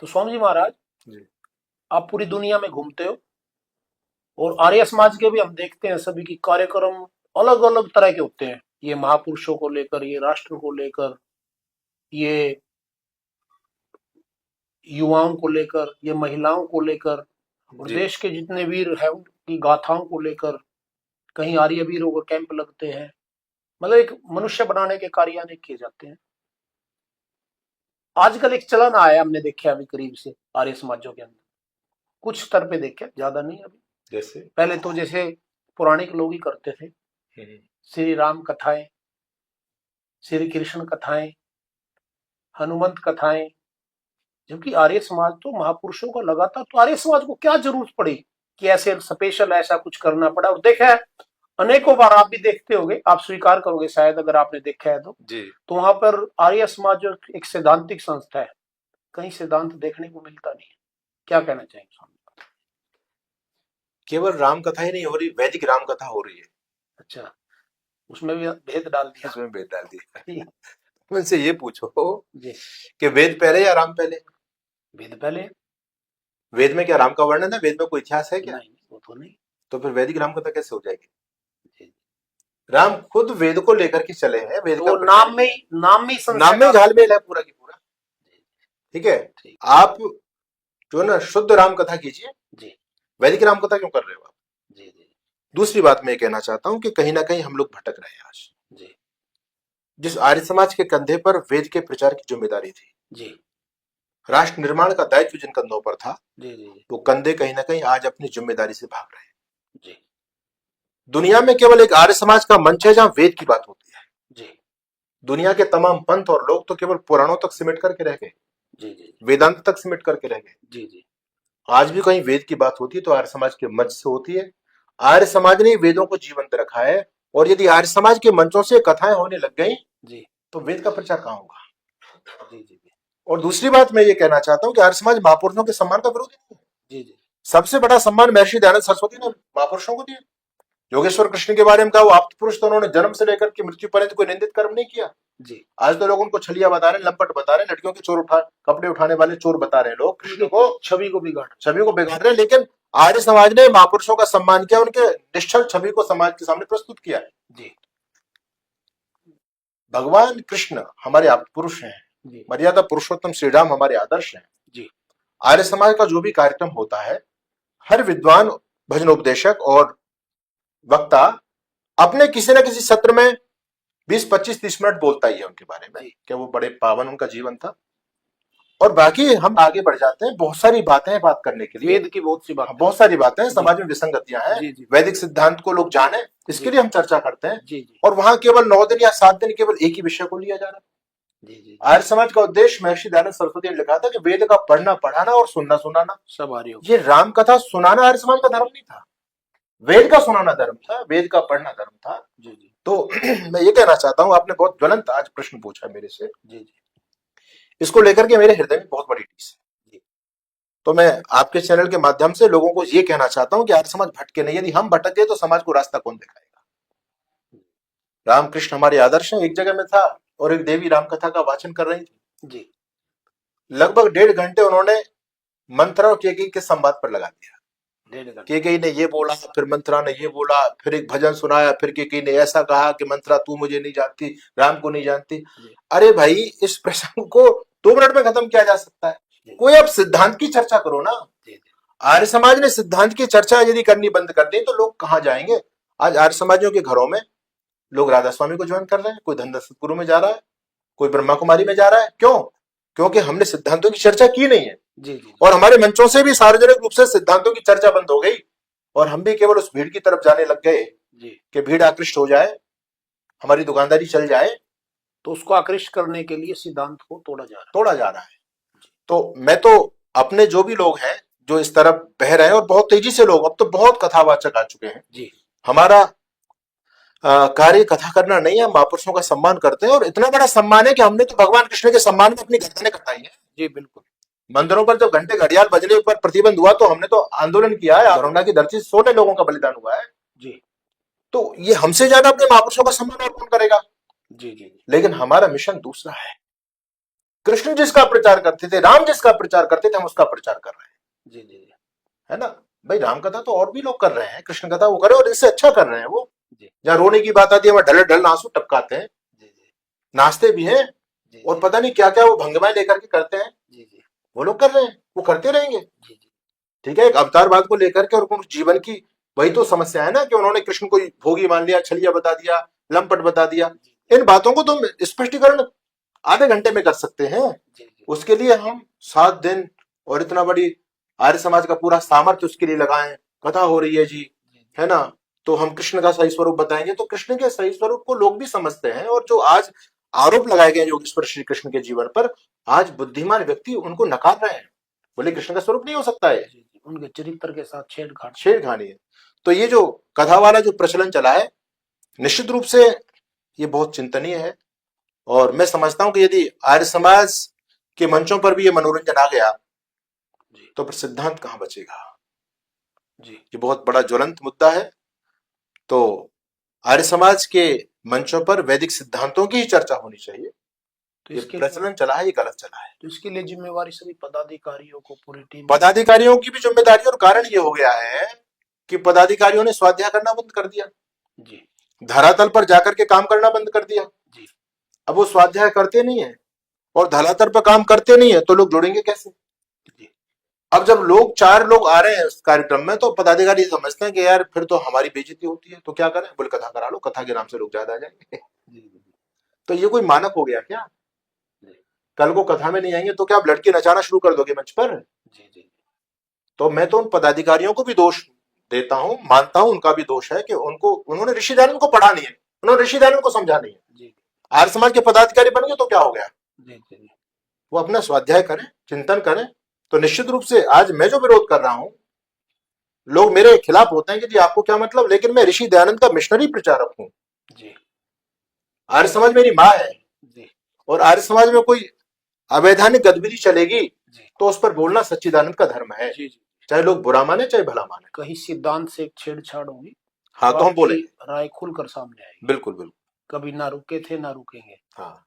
तो स्वामी जी महाराज, जी आप पूरी दुनिया में घूमते हो और आर्य समाज के भी हम देखते हैं सभी की कार्यक्रम अलग अलग तरह के होते हैं। ये महापुरुषों को लेकर, ये राष्ट्र को लेकर, ये युवाओं को लेकर, ये महिलाओं को लेकर, और जी देश के जितने वीर हैं उनकी गाथाओं को लेकर। कहीं आर्य वीरों को कैंप लगते हैं। मतलब एक मनुष्य बनाने के कार्य अनेक किए जाते हैं। आजकल एक चलन आया, हमने देखा अभी करीब से आर्य समाजों के अंदर, कुछ स्तर पे देखे, ज्यादा नहीं अभी। जैसे पहले तो जैसे पौराणिक लोग ही करते थे, श्री राम कथाएं, श्री कृष्ण कथाएं, हनुमंत कथाएं। जबकि आर्य समाज तो महापुरुषों का लगातार, तो आर्य समाज को क्या जरूरत पड़ी कि ऐसे स्पेशल ऐसा कुछ करना पड़ा। और देखा है अनेकों बार, आप भी देखते होंगे, आप स्वीकार करोगे शायद अगर आपने देखा है जी तो वहां पर आर्य समाज जो एक सैद्धांतिक संस्था है, कहीं सिद्धांत देखने को मिलता नहीं है। क्या कहना चाहेंगे स्वामी? केवल राम कथा ही नहीं हो रही, वैदिक राम कथा हो रही है। अच्छा, उसमें भी भेद डाल दिया। इसमें भेद डाल दिया। उनसे ये पूछो जी, कि वेद पहले या राम पहले? भेद पहले। वेद में क्या राम का वर्णन है? वेद में कोई इतिहास है क्या? नहीं, वो तो नहीं। तो फिर वैदिक राम कथा कैसे हो जाएगी? जी। राम खुद वेद को लेकर के चले हैं। वेद तो का वो नाम में ही संशय नाम में का- झालमेल है पूरा की पूरा। ठीक है, ठीक। आप जो है ना शुद्ध राम कथा कीजिए। जी वैदिक राम कथा क्यों कर रहे हो आप? जी जी दूसरी बात मैं ये कहना चाहता हूं कि कहीं ना कहीं हम लोग भटक रहे हैं आज। जी जिस आर्य समाज के कंधे पर वेद के प्रचार की जिम्मेदारी थी, जी राष्ट्र निर्माण का दायित्व जिन कंधों पर था, जी जी जी वो कंधे कहीं ना कहीं आज अपनी जिम्मेदारी से भाग रहे हैं। जी दुनिया में केवल एक आर्य समाज का मंच है जहां वेद की बात होती है। जी दुनिया के तमाम पंथ और लोग तो केवल पुराणों तक सिमट करके रह गए, जी जी वेदांत तक सिमट करके रह गए। जी जी आज भी कहीं वेद की बात होती है तो आर्य समाज के मंच से होती है। आर्य समाज ने वेदों को जीवंत रखा है, और यदि आर्य समाज के मंचों से कथाएं होने लग गई जी तो वेद का प्रचार कहां होगा? जी जी और दूसरी बात मैं ये कहना चाहता हूं कि आर्य समाज महापुरुषों के सम्मान का विरोधी नहीं है। जी जी सबसे बड़ा सम्मान महर्षि दयानंद सरस्वती ने महापुरुषों को दिया। योगेश्वर कृष्ण के बारे में कहा वो आप्त पुरुष, तो उन्होंने जन्म से लेकर के मृत्यु पर्यंत कोई निंदित कर्म नहीं किया। जी आज तो लोग उनको छलिया बता रहे हैं, लंपट बता रहे हैं, लड़कियों के कपड़े उठाने वाले चोर बता रहे हैं लोग कृष्ण को, छवि को बिगाड़। छवि को बिगाड़ रहे हैं। लेकिन आर्य समाज ने महापुरुषों का सम्मान किया, उनके निश्चल छवि को समाज के सामने प्रस्तुत किया है। जी भगवान कृष्ण हमारे आप्त पुरुष हैं, जी मर्यादा पुरुषोत्तम श्री राम हमारे आदर्श हैं। जी आर्य समाज का जो भी कार्यक्रम होता है, हर विद्वान, भजनोपदेशक और वक्ता अपने किसी न किसी सत्र में 20, 25, 30 मिनट बोलता ही है उनके बारे में कि वो बड़े पावन उनका जीवन था। और बाकी हम आगे बढ़ जाते हैं, बहुत सारी बातें हैं बात करने के लिए, वेद की बहुत सी बात। बहुत सारी बातें हैं, समाज में विसंगतियां हैं, जी जी वैदिक सिद्धांत को लोग जाने, इसके जी लिए हम चर्चा करते हैं। जी जी और वहां केवल 9 दिन या 7 दिन केवल एक ही विषय को लिया जा रहा है। जी जी आर्य समाज का उद्देश्य महर्षि दयानंद सरस्वती ने लिखा था कि वेद का पढ़ना पढ़ाना और सुनना सुनाना। सब आर्य हो। ये राम कथा सुनाना आर्य समाज का धर्म नहीं था, वेद का सुनाना धर्म था, वेद का पढ़ना धर्म था। जी जी तो मैं ये कहना चाहता हूं, आपने बहुत ज्वलंत आज प्रश्न पूछा मेरे से, जी जी इसको लेकर के मेरे हृदय में बहुत बड़ी टीस है। तो मैं आपके चैनल के माध्यम से लोगों को ये कहना चाहता हूं कि आर्य समाज भटके नहीं। यदि हम भटक गए तो समाज को रास्ता कौन दिखाएगा? रामकृष्ण हमारे आदर्श हैं। एक जगह में था और एक देवी राम कथा का वाचन कर रही थी। जी लगभग 1.5 घंटे उन्होंने मंत्रा और केकई के संवाद पर लगा दिया। केकई ने ये बोला, फिर मंत्रा ने ये बोला, फिर एक भजन सुनाया, फिर केकई ने ऐसा कहा कि मंत्रा तू मुझे नहीं जानती, राम को नहीं जानती। अरे भाई, इस प्रसंग को 2 मिनट में खत्म किया जा सकता है। कोई अब सिद्धांत की चर्चा करो ना। आर्य समाज ने सिद्धांत की चर्चा यदि करनी बंद कर दी तो लोग कहां जाएंगे? आज आर्य समाजियों के घरों में लोग राधा स्वामी को ज्वाइन कर रहे हैं, कोई धनदास सतगुरु में जा रहा है, कोई ब्रह्मा कुमारी में जा रहा है। क्यों? क्योंकि हमने सिद्धांतों की चर्चा की नहीं है। जी जी और हमारे मंचों से भी सार्वजनिक रूप से सिद्धांतों की चर्चा बंद हो गई, और हम भी केवल उस भीड़ की तरफ जाने लग गए कि भीड़ आकृष्ट हो जाए, हमारी दुकानदारी चल जाए। तो उसको आकृष्ट करने के लिए सिद्धांत को तोड़ा जा रहा है। तो मैं तो अपने जो भी लोग हैं जो इस तरफ बह रहे हैं, और बहुत तेजी से लोग, अब तो बहुत कथावाचक आ चुके हैं जी। हमारा कार्य कथा करना नहीं है, महापुरुषों का सम्मान करते हैं। और इतना बड़ा सम्मान है कि हमने तो भगवान कृष्ण के सम्मान में अपनी गर्दनें कटाई है। जी बिल्कुल। मंदिरों पर जब घंटे घड़ियाल बजने पर प्रतिबंध हुआ तो हमने तो आंदोलन किया है, दरोंडा की धरती से 16 लोगों का बलिदान हुआ है जी। तो ये हमसे ज्यादा अपने महापुरुषों का सम्मान और कौन करेगा? जी जी। लेकिन हमारा मिशन दूसरा है। कृष्ण जिसका प्रचार करते थे, राम जिसका प्रचार करते थे, हम उसका प्रचार कर रहे हैं। जी जी जी है ना भाई, राम कथा तो और भी लोग कर रहे हैं, कृष्ण कथा वो करे और इससे अच्छा कर रहे हैं वो। जी जहाँ रोने की बात आती है वहां ढल ढल आंसू टपकाते हैं, जी जी नाचते भी हैं, जी और पता नहीं क्या क्या वो भंगमाएं लेकर के करते हैं। जी जी वो लोग कर रहे हैं, वो करते रहेंगे। जी जी ठीक है, एक अवतारवाद को लेकर के और उनको जीवन की वही तो समस्या है ना, कि उन्होंने कृष्ण को भोगी मान लिया, छलिया बता दिया, लंपट बता दिया। इन बातों को तुम स्पष्टीकरण आधे घंटे में कर सकते हैं। जी जी उसके लिए हम 7 दिन और इतना बड़ी आर्य समाज का पूरा सामर्थ्य उसके लिए लगाएं। कथा हो रही है जी, है ना, तो हम कृष्ण का सही स्वरूप बताएंगे, तो कृष्ण के सही स्वरूप को लोग भी समझते हैं। और जो आज आरोप लगाए गए योगेश्वर श्री कृष्ण के जीवन पर, आज बुद्धिमान व्यक्ति उनको नकार रहे हैं, बोले कृष्ण का स्वरूप नहीं हो सकता है, जी जी उनके चरित्र के साथ छेड़खानी है। तो ये जो कथा वाला जो प्रचलन चला है, निश्चित रूप से ये बहुत चिंतनीय है। और मैं समझता हूं कि यदि आर्य समाज के मंचों पर भी ये मनोरंजन आ गया तो फिर सिद्धांत कहां बचेगा। जी ये बहुत बड़ा ज्वलंत मुद्दा है। तो आर्य समाज के मंचों पर वैदिक सिद्धांतों की ही चर्चा होनी चाहिए। तो ये इसके प्रचलन चला है, ये गलत चला है। तो इसके लिए जिम्मेवारी सभी पदाधिकारियों को, पूरी टीम पदाधिकारियों की भी जिम्मेदारी, और कारण ये हो गया है कि पदाधिकारियों ने स्वाध्याय करना बंद कर दिया, जी धरातल पर जाकर के काम करना बंद कर दिया। जी अब वो स्वाध्याय करते नहीं है और धरातल पर काम करते नहीं है, तो लोग जुड़ेंगे कैसे। जी अब जब लोग 4 लोग आ रहे हैं उस कार्यक्रम में, तो पदाधिकारी समझते हैं कि यार फिर तो हमारी बेइज्जती होती है, तो क्या करें, बोले कथा करा लो, कथा के नाम से लोग ज्यादा आ जाएंगे। जी जी तो ये कोई मानक हो गया क्या। जी कल को कथा में नहीं आएंगे तो क्या आप लड़के नचाना शुरू कर दोगे मंच पर। जी जी तो मैं तो उन पदाधिकारियों को भी दोष देता हूं, मानता हूं उनका भी दोष है कि उन्होंने ऋषि दयानंद को पढ़ा नहीं है, उन्होंने ऋषि दयानंद को समझा नहीं है। जी आर्य समाज के पदाधिकारी बन गए तो क्या हो गया, जी जी वो अपना स्वाध्याय करें, चिंतन करें। तो निश्चित रूप से आज मैं जो विरोध कर रहा हूं, लोग मेरे खिलाफ होते हैं कि जी आपको क्या मतलब, लेकिन मैं ऋषि दयानंद का मिशनरी प्रचारक हूं। जी आर्य समाज मेरी माँ है, जी और आर्य समाज में कोई अवैधानिक गतिविधि चलेगी जी तो उस पर बोलना सच्चिदानंद का धर्म है, जी जी चाहे लोग बुरा माने चाहे भला माने। कहीं सिद्धांत से एक छेड़छाड़ होगी, हाँ, तो हम बोलेंगे, राय खुलकर सामने आएगी। बिल्कुल बिल्कुल। कभी ना रुके थे ना रुकेंगे। हाँ,